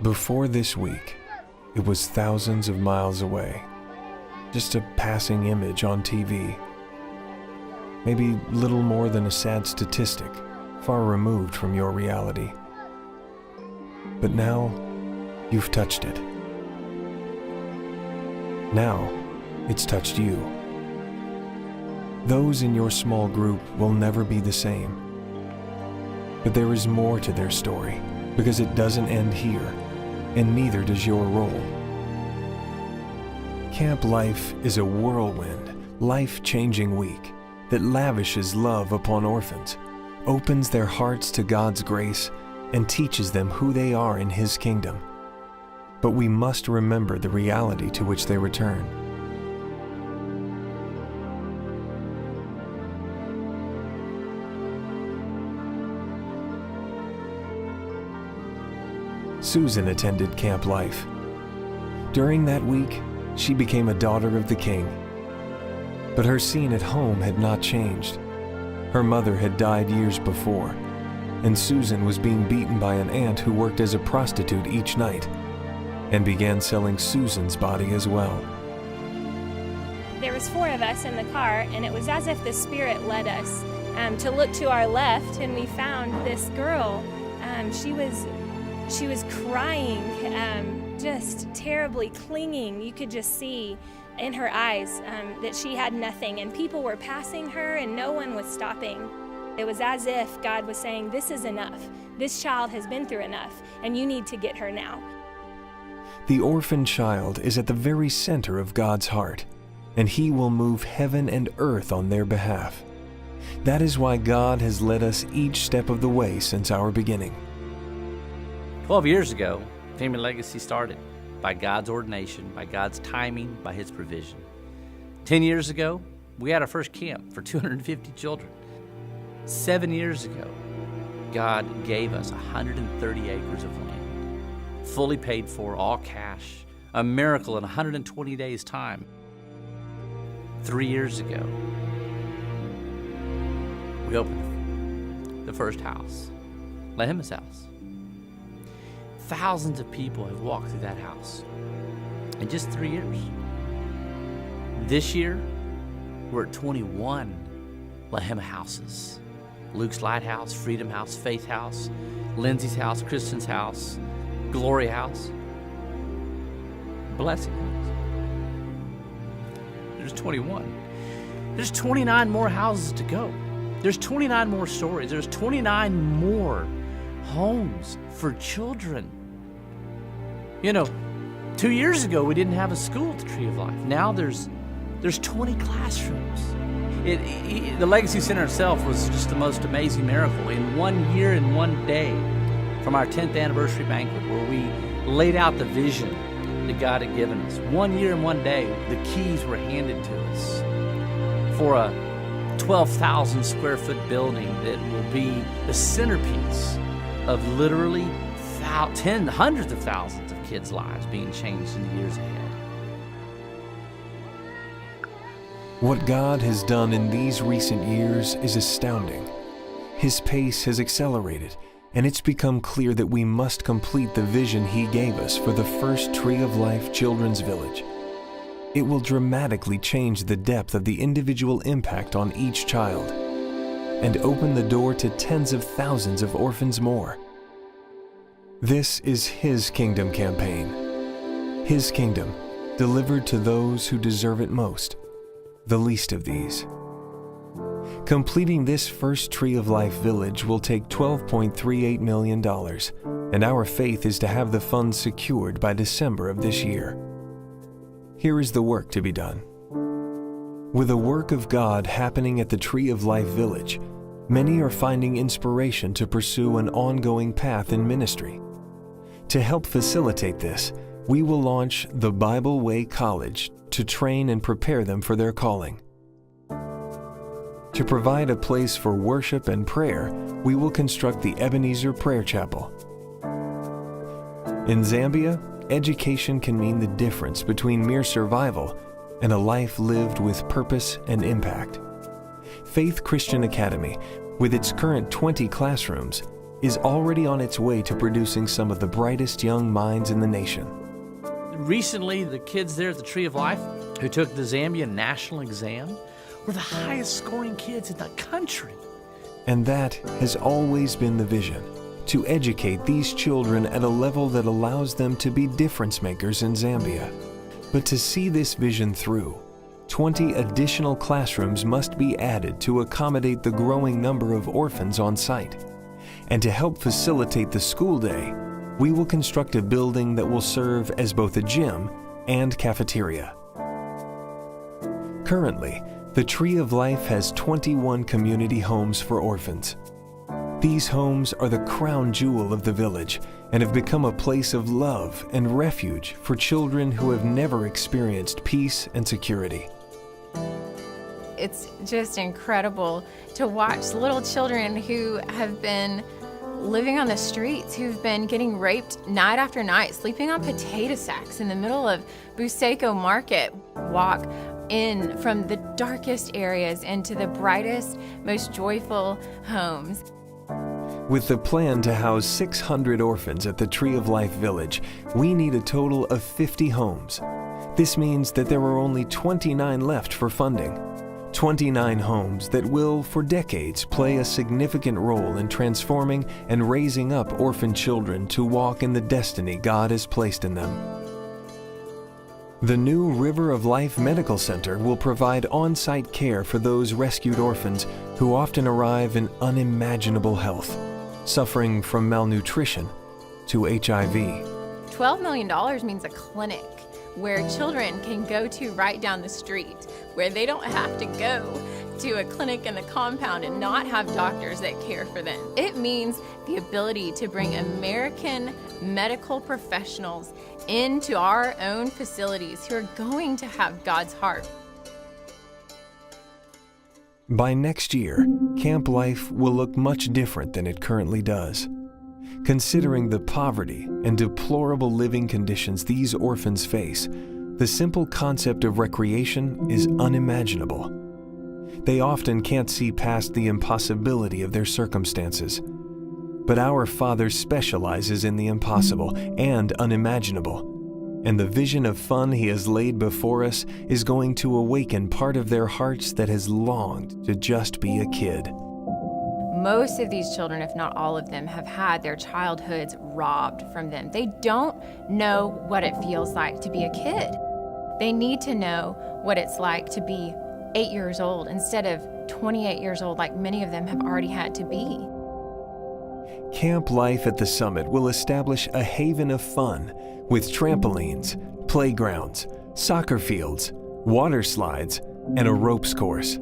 Before this week, it was thousands of miles away, just a passing image on TV. Maybe little more than a sad statistic, far removed from your reality. But now, you've touched it. Now, it's touched you. Those in your small group will never be the same. But there is more to their story, because it doesn't end here, and neither does your role. Camp Life is a whirlwind, life-changing week that lavishes love upon orphans, opens their hearts to God's grace, and teaches them who they are in His kingdom. But we must remember the reality to which they return. Susan attended Camp Life. During that week, she became a daughter of the King. But her scene at home had not changed. Her mother had died years before, and Susan was being beaten by an aunt who worked as a prostitute each night and began selling Susan's body as well. There was 4 of us in the car, and it was as if the Spirit led us to look to our left, and we found this girl. She was crying, just terribly clinging. You could just see in her eyes that she had nothing, and people were passing her and no one was stopping. It was as if God was saying, this is enough. This child has been through enough, and you need to get her now. The orphan child is at the very center of God's heart, and He will move heaven and earth on their behalf. That is why God has led us each step of the way since our beginning. 12 years ago, Family Legacy started by God's ordination, by God's timing, by His provision. 10 years ago, we had our first camp for 250 children. 7 years ago, God gave us 130 acres of land, fully paid for, all cash, a miracle in 120 days' time. 3 years ago, we opened the first house, Lehima's house. Thousands of people have walked through that house in just 3 years. This year, we're at 21 Lehima houses. Luke's Lighthouse, Freedom House, Faith House, Lindsay's house, Kristen's house, Glory House, Blessing House. There's 21. There's 29 more houses to go. There's 29 more stories. There's 29 more homes for children. You know, 2 years ago, we didn't have a school at the Tree of Life. Now there's 20 classrooms. The Legacy Center itself was just the most amazing miracle. In 1 year and 1 day, from our 10th anniversary banquet, where we laid out the vision that God had given us. 1 year and 1 day, the keys were handed to us for a 12,000 square foot building that will be the centerpiece of literally hundreds of thousands of kids' lives being changed in the years ahead. What God has done in these recent years is astounding. His pace has accelerated, and it's become clear that we must complete the vision He gave us for the first Tree of Life Children's Village. It will dramatically change the depth of the individual impact on each child and open the door to tens of thousands of orphans more. This is His kingdom campaign. His kingdom delivered to those who deserve it most, the least of these. Completing this first Tree of Life village will take $12.38 million, and our faith is to have the funds secured by December of this year. Here is the work to be done. With the work of God happening at the Tree of Life Village, many are finding inspiration to pursue an ongoing path in ministry. To help facilitate this, we will launch the Bible Way College to train and prepare them for their calling. To provide a place for worship and prayer, we will construct the Ebenezer Prayer Chapel. In Zambia, education can mean the difference between mere survival and a life lived with purpose and impact. Faith Christian Academy, with its current 20 classrooms, is already on its way to producing some of the brightest young minds in the nation. Recently, the kids there at the Tree of Life who took the Zambian national exam were the highest scoring kids in the country. And that has always been the vision, to educate these children at a level that allows them to be difference makers in Zambia. But to see this vision through, 20 additional classrooms must be added to accommodate the growing number of orphans on site. And to help facilitate the school day, we will construct a building that will serve as both a gym and cafeteria. Currently, the Tree of Life has 21 community homes for orphans. These homes are the crown jewel of the village and have become a place of love and refuge for children who have never experienced peace and security. It's just incredible to watch little children who have been living on the streets, who've been getting raped night after night, sleeping on potato sacks in the middle of Buseko Market, walk in from the darkest areas into the brightest, most joyful homes. With the plan to house 600 orphans at the Tree of Life Village, we need a total of 50 homes. This means that there are only 29 left for funding. 29 homes that will, for decades, play a significant role in transforming and raising up orphan children to walk in the destiny God has placed in them. The new River of Life Medical Center will provide on-site care for those rescued orphans who often arrive in unimaginable health, suffering from malnutrition to HIV. $12 million means a clinic where children can go to right down the street, where they don't have to go to a clinic in the compound and not have doctors that care for them. It means the ability to bring American medical professionals into our own facilities who are going to have God's heart. By next year, camp life will look much different than it currently does. Considering the poverty and deplorable living conditions these orphans face, the simple concept of recreation is unimaginable. They often can't see past the impossibility of their circumstances. But our Father specializes in the impossible and unimaginable, and the vision of fun He has laid before us is going to awaken part of their hearts that has longed to just be a kid. Most of these children, if not all of them, have had their childhoods robbed from them. They don't know what it feels like to be a kid. They need to know what it's like to be 8 years old instead of 28 years old, like many of them have already had to be. Camp life at the summit will establish a haven of fun with trampolines, playgrounds, soccer fields, water slides, and a ropes course.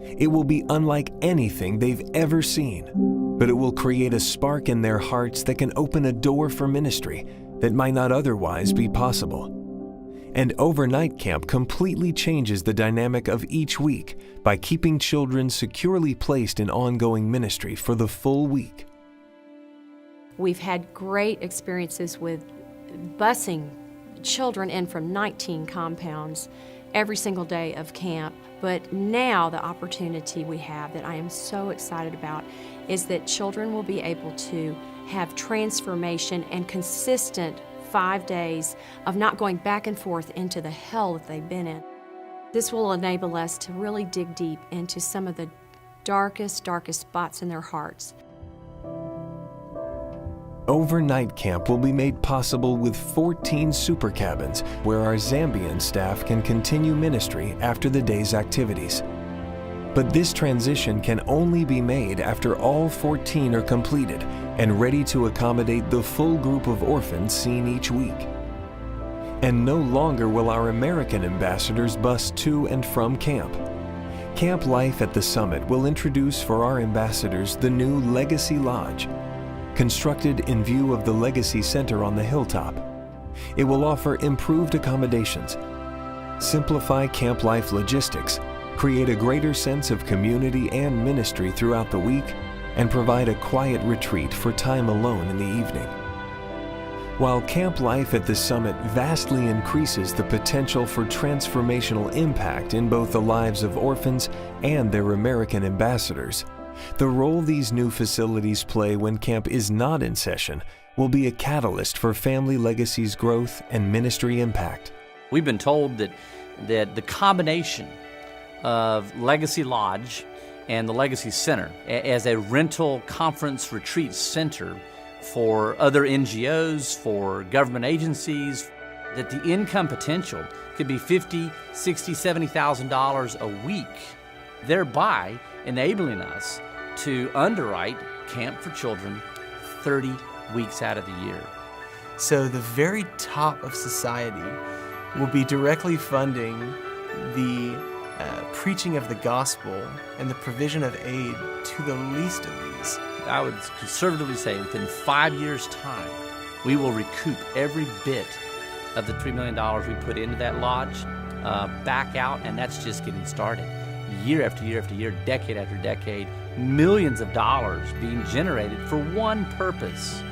It will be unlike anything they've ever seen, but it will create a spark in their hearts that can open a door for ministry that might not otherwise be possible. And overnight camp completely changes the dynamic of each week by keeping children securely placed in ongoing ministry for the full week. We've had great experiences with busing children in from 19 compounds every single day of camp. But now the opportunity we have that I am so excited about is that children will be able to have transformation and consistent 5 days of not going back and forth into the hell that they've been in. This will enable us to really dig deep into some of the darkest spots in their hearts. Overnight camp will be made possible with 14 super cabins where our Zambian staff can continue ministry after the day's activities. But this transition can only be made after all 14 are completed and ready to accommodate the full group of orphans seen each week. And no longer will our American ambassadors bus to and from camp. Camp life at the summit will introduce for our ambassadors the new Legacy Lodge, constructed in view of the Legacy Center on the hilltop. It will offer improved accommodations, simplify camp life logistics, create a greater sense of community and ministry throughout the week, and provide a quiet retreat for time alone in the evening. While camp life at the summit vastly increases the potential for transformational impact in both the lives of orphans and their American ambassadors, The role these new facilities play when camp is not in session will be a catalyst for Family Legacy's growth and ministry impact. We've been told that the combination of Legacy Lodge and the Legacy Center as a rental conference retreat center for other NGOs, for government agencies, that the income potential could be $50,000, $60,000, $70,000 a week, thereby enabling us to underwrite Camp for Children 30 weeks out of the year. So the very top of society will be directly funding the preaching of the gospel and the provision of aid to the least of these. I would conservatively say within 5 years' time, we will recoup every bit of the $3 million we put into that lodge back out, and that's just getting started. Year after year after year, decade after decade, millions of dollars being generated for one purpose: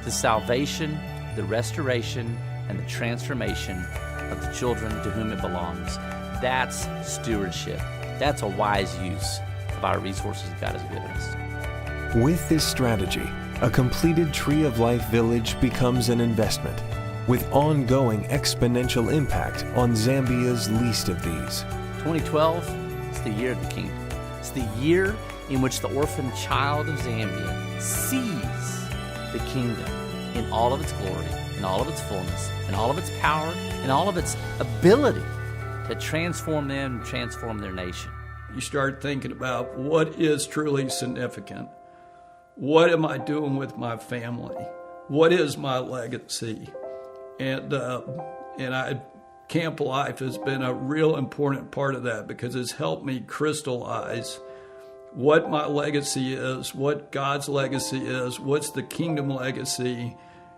the salvation, the restoration, and the transformation of the children to whom it belongs. That's stewardship. That's a wise use of our resources God has given us. With this strategy, a completed Tree of Life Village becomes an investment with ongoing exponential impact on Zambia's least of these. 2012 is the year of the kingdom. It's the year in which the orphan child of Zambia sees the kingdom in all of its glory, in all of its fullness, in all of its power, in all of its ability to transform them, transform their nation. You start thinking about what is truly significant. What am I doing with my family? What is my legacy? And Camp Life has been a real important part of that, because it's helped me crystallize what my legacy is, what God's legacy is, what's the kingdom legacy.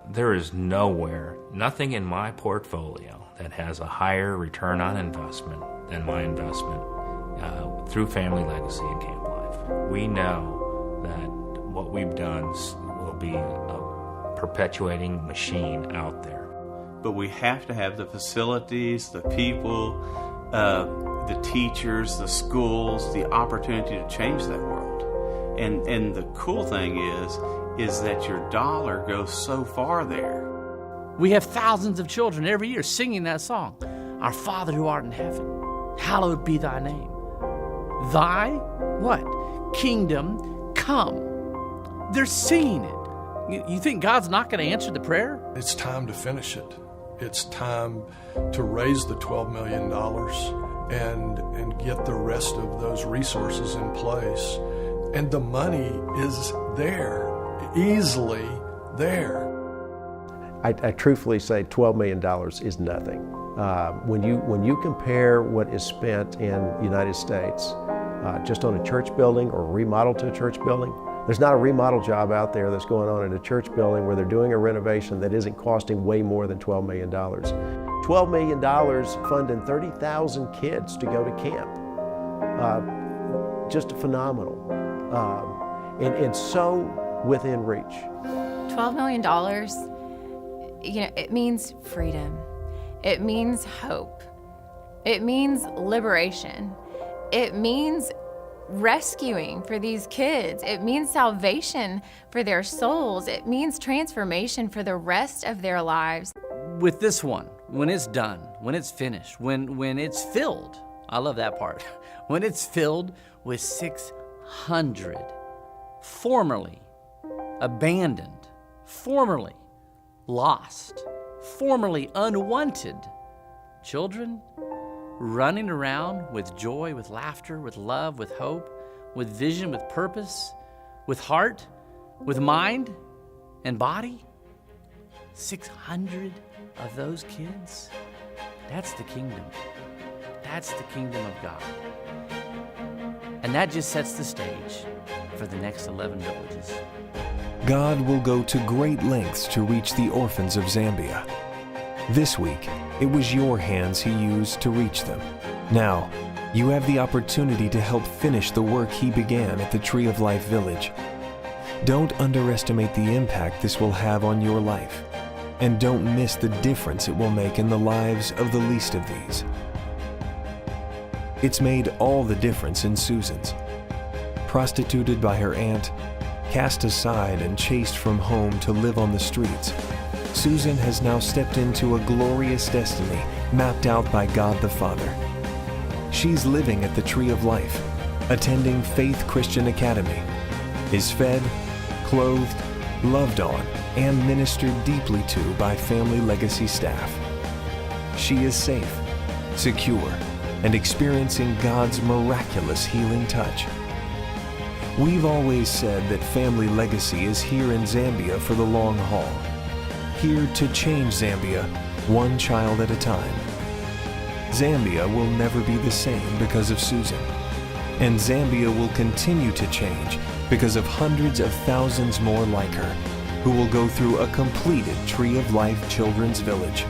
There is nowhere, nothing in my portfolio that has a higher return on investment than my investment through Family Legacy and Camp Life. We know that what we've done will be a perpetuating machine out there. But we have to have the facilities, the people, the teachers, the schools, the opportunity to change that world. And the cool thing is that your dollar goes so far there. We have thousands of children every year singing that song. Our Father who art in heaven, hallowed be thy name. Thy, what? Kingdom come. They're singing it. You think God's not going to answer the prayer? It's time to finish it. It's time to raise the $12 million and get the rest of those resources in place. And the money is there, easily there. I truthfully say $12 million is nothing. When you compare what is spent in the United States just on a church building or remodel to a church building, there's not a remodel job out there that's going on in a church building where they're doing a renovation that isn't costing way more than $12 million. $12 million funding 30,000 kids to go to camp. Just phenomenal. And so within reach. $12 million, it means freedom. It means hope. It means liberation. It means rescuing for these kids. It means salvation for their souls. It means transformation for the rest of their lives. With this one, when it's done, when it's finished, when it's filled, I love that part, when it's filled with 600 formerly abandoned, formerly lost, formerly unwanted children running around with joy, with laughter, with love, with hope, with vision, with purpose, with heart, with mind and body. 600 of those kids, that's the kingdom. That's the kingdom of God. And that just sets the stage for the next 11 villages. God will go to great lengths to reach the orphans of Zambia. This week, it was your hands He used to reach them. Now, you have the opportunity to help finish the work He began at the Tree of Life Village. Don't underestimate the impact this will have on your life, and don't miss the difference it will make in the lives of the least of these. It's made all the difference in Susan's. prostituted by her aunt, cast aside and chased from home to live on the streets, Susan has now stepped into a glorious destiny mapped out by God the Father. She's living at the Tree of Life, attending Faith Christian Academy, is fed, clothed, loved on, and ministered deeply to by Family Legacy staff. She is safe, secure, and experiencing God's miraculous healing touch. We've always said that Family Legacy is here in Zambia for the long haul, here to change Zambia one child at a time. Zambia will never be the same because of Susan, and Zambia will continue to change because of hundreds of thousands more like her who will go through a completed Tree of Life Children's Village.